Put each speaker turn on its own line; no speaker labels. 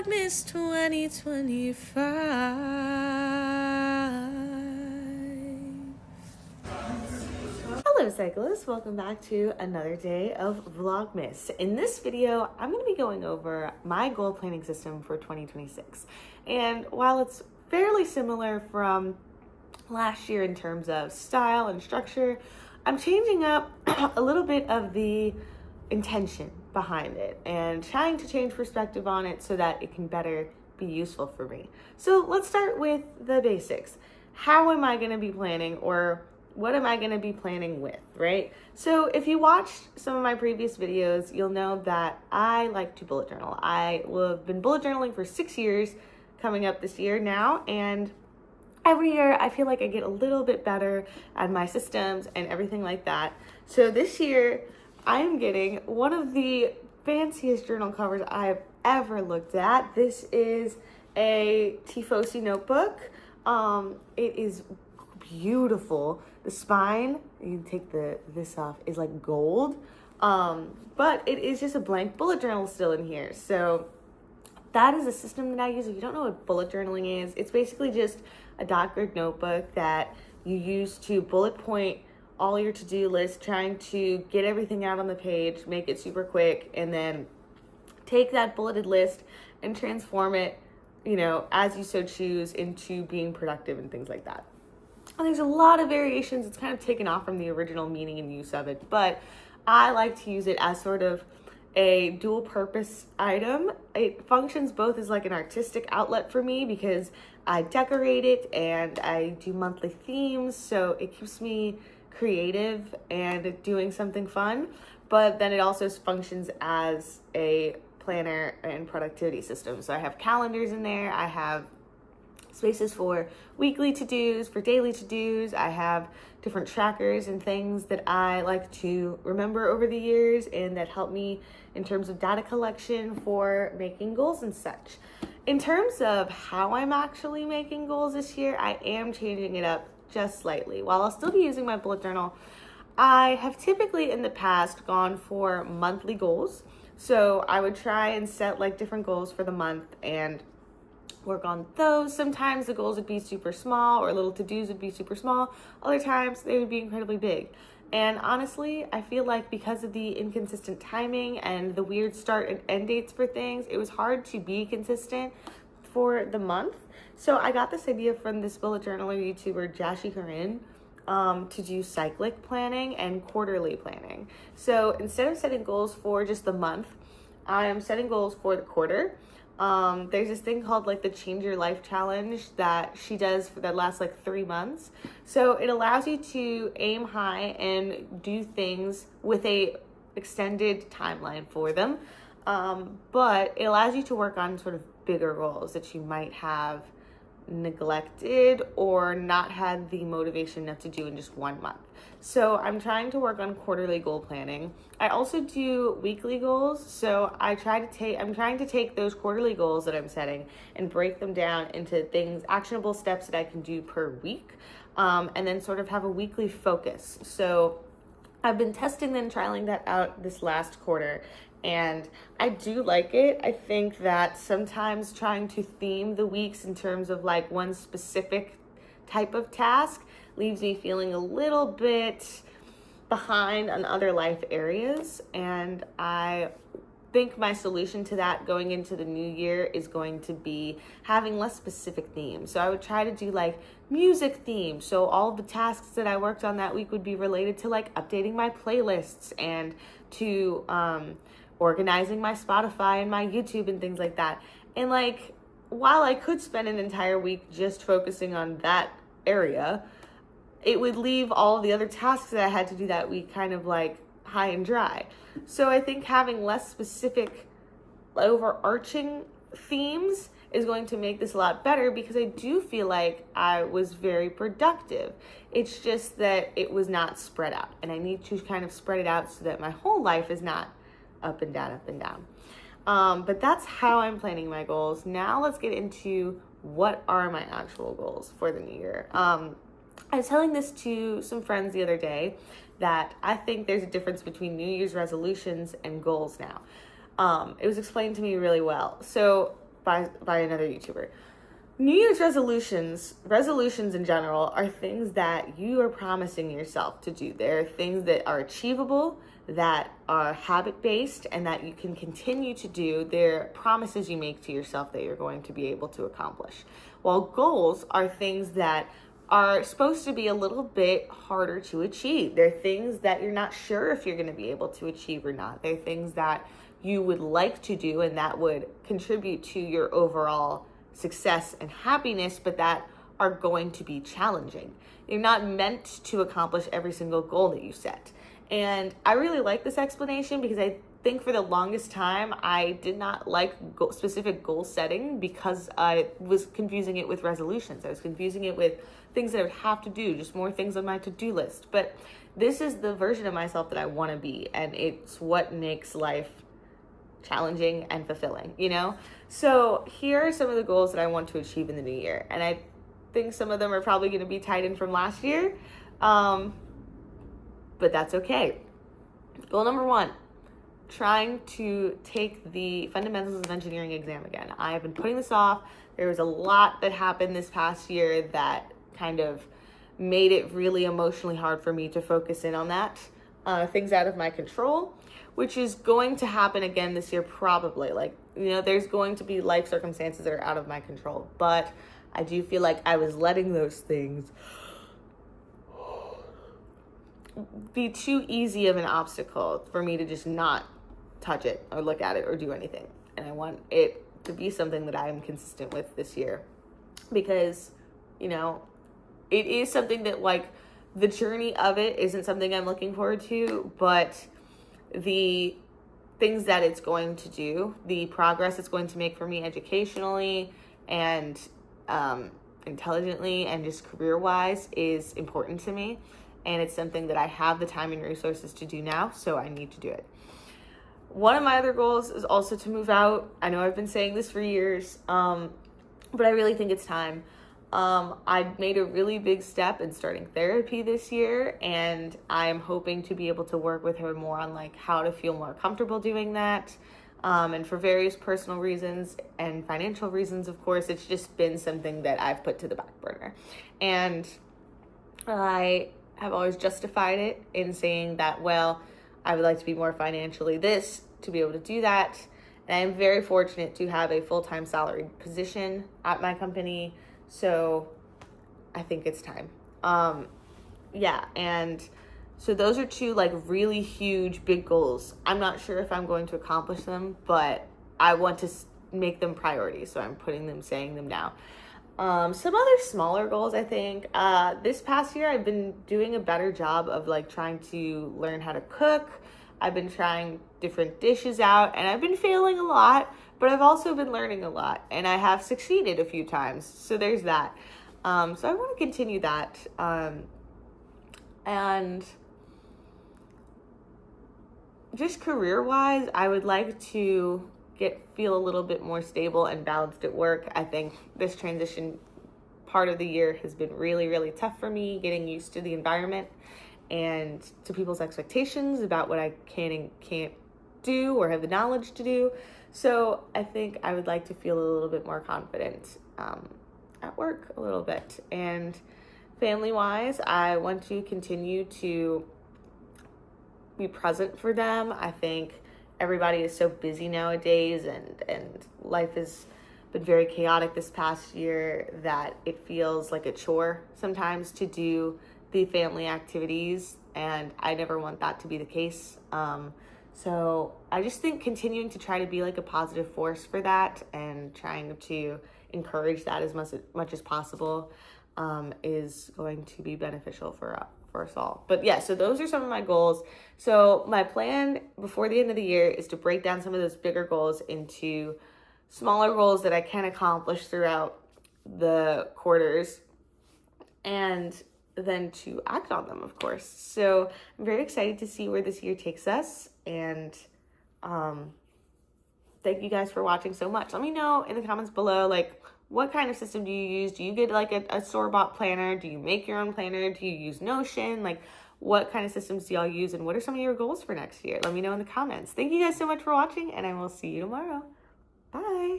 Vlogmas 2025. Hello cyclists, welcome back to another day of Vlogmas. In this video, I'm going to be going over my goal planning system for 2026. And while it's fairly similar from last year in terms of style and structure, I'm changing up a little bit of the intention behind it and trying to change perspective on it so that it can better be useful for me. So let's start with the basics. How am I going to be planning, or what am I going to be planning with, right? So if you watched some of my previous videos, you'll know that I like to bullet journal. I will have been bullet journaling for 6 years coming up this year now, and every year I feel like I get a little bit better at my systems and everything like that. So this year I am getting one of the fanciest journal covers I've ever looked at. This is a Tifosi notebook. It is beautiful. The spine, you can take this off, is like gold. But it is just a blank bullet journal still in here. So that is a system that I use. If you don't know what bullet journaling is, it's basically just a dot grid notebook that you use to bullet point all your to-do list, trying to get everything out on the page, make it super quick, and then take that bulleted list and transform it, as you so choose, into being productive and things like that. And there's a lot of variations. It's kind of taken off from the original meaning and use of it, but I like to use it as sort of a dual purpose item. It functions both as like an artistic outlet for me because I decorate it and I do monthly themes, so it keeps me creative and doing something fun, but then it also functions as a planner and productivity system. So I have calendars in there, I have spaces for weekly to-dos, for daily to-dos, I have different trackers and things that I like to remember over the years and that help me in terms of data collection for making goals and such. In terms of how I'm actually making goals this year, I am changing it up just slightly. While I'll still be using my bullet journal, I have typically in the past gone for monthly goals. So I would try and set like different goals for the month and work on those. Sometimes the goals would be super small, or little to-dos would be super small. Other times they would be incredibly big. And honestly, I feel like because of the inconsistent timing and the weird start and end dates for things, it was hard to be consistent for the month. So I got this idea from this bullet journaler YouTuber, Jashi Corinne, to do cyclic planning and quarterly planning. So instead of setting goals for just the month, I am setting goals for the quarter. There's this thing called like the Change Your Life Challenge that she does that lasts like 3 months. So it allows you to aim high and do things with a extended timeline for them. But it allows you to work on sort of bigger goals that you might have neglected or not had the motivation enough to do in just 1 month. So I'm trying to work on quarterly goal planning. I also do weekly goals. So I'm trying to take those quarterly goals that I'm setting and break them down into things, actionable steps that I can do per week, and then sort of have a weekly focus. So I've been testing and trialing that out this last quarter, and I do like it. I think that sometimes trying to theme the weeks in terms of like one specific type of task leaves me feeling a little bit behind on other life areas. And I think my solution to that going into the new year is going to be having less specific themes. So I would try to do like music themes. So all of the tasks that I worked on that week would be related to like updating my playlists and to organizing my Spotify and my YouTube and things like that. And like, while I could spend an entire week just focusing on that area, it would leave all the other tasks that I had to do that week kind of like high and dry. So I think having less specific overarching themes is going to make this a lot better, because I do feel like I was very productive. It's just that it was not spread out, and I need to kind of spread it out so that my whole life is not up and down, up and down. But that's how I'm planning my goals. Now let's get into what are my actual goals for the new year. I was telling this to some friends the other day that I think there's a difference between New Year's resolutions and goals now. It was explained to me really well. So by another YouTuber. New Year's resolutions in general, are things that you are promising yourself to do. They're things that are achievable, that are habit-based, and that you can continue to do. They're promises you make to yourself that you're going to be able to accomplish. While goals are things that are supposed to be a little bit harder to achieve. They're things that you're not sure if you're going to be able to achieve or not. They're things that you would like to do and that would contribute to your overall success and happiness, but that are going to be challenging. You're not meant to accomplish every single goal that you set. And I really like this explanation because I think for the longest time I did not like specific goal setting because I was confusing it with resolutions. I was confusing it with things that I would have to do, just more things on my to-do list. But this is the version of myself that I want to be, and it's what makes life challenging and fulfilling, you know? So here are some of the goals that I want to achieve in the new year. And I think some of them are probably going to be tied in from last year. But that's okay. Goal number 1, trying to take the fundamentals of engineering exam again. I have been putting this off. There was a lot that happened this past year that kind of made it really emotionally hard for me to focus in on that. Things out of my control, which is going to happen again this year probably. Like, you know, there's going to be life circumstances that are out of my control, but I do feel like I was letting those things be too easy of an obstacle for me to just not touch it or look at it or do anything. And I want it to be something that I am consistent with this year because, you know, it is something that, like, the journey of it isn't something I'm looking forward to, but the things that it's going to do, the progress it's going to make for me educationally and intelligently and just career-wise is important to me. And it's something that I have the time and resources to do now, so I need to do it. One of my other goals is also to move out. I know I've been saying this for years, but I really think it's time. I made a really big step in starting therapy this year, and I'm hoping to be able to work with her more on like how to feel more comfortable doing that. And for various personal reasons and financial reasons, of course, it's just been something that I've put to the back burner. And I have always justified it in saying that, well, I would like to be more financially this to be able to do that. And I'm very fortunate to have a full-time salaried position at my company. So I think it's time. Yeah. And so those are 2 like really huge, big goals. I'm not sure if I'm going to accomplish them, but I want to make them priorities. So I'm saying them now. Some other smaller goals, I think, this past year, I've been doing a better job of like trying to learn how to cook. I've been trying different dishes out and I've been failing a lot, but I've also been learning a lot and I have succeeded a few times. So there's that. So I want to continue that. And just career-wise, I would like to feel a little bit more stable and balanced at work. I think this transition part of the year has been really, really tough for me, getting used to the environment and to people's expectations about what I can and can't do or have the knowledge to do. So I think I would like to feel a little bit more confident at work a little bit. And family-wise, I want to continue to be present for them. I think everybody is so busy nowadays and life has been very chaotic this past year that it feels like a chore sometimes to do the family activities, and I never want that to be the case. So I just think continuing to try to be like a positive force for that and trying to encourage that as much as possible is going to be beneficial for us all. But yeah, so those are some of my goals. So my plan before the end of the year is to break down some of those bigger goals into smaller goals that I can accomplish throughout the quarters and then to act on them, of course. So I'm very excited to see where this year takes us. And thank you guys for watching so much. Let me know in the comments below, like, what kind of system do you use? Do you get like a store-bought planner? Do you make your own planner? Do you use Notion? Like, what kind of systems do y'all use? And what are some of your goals for next year? Let me know in the comments. Thank you guys so much for watching, and I will see you tomorrow. Bye.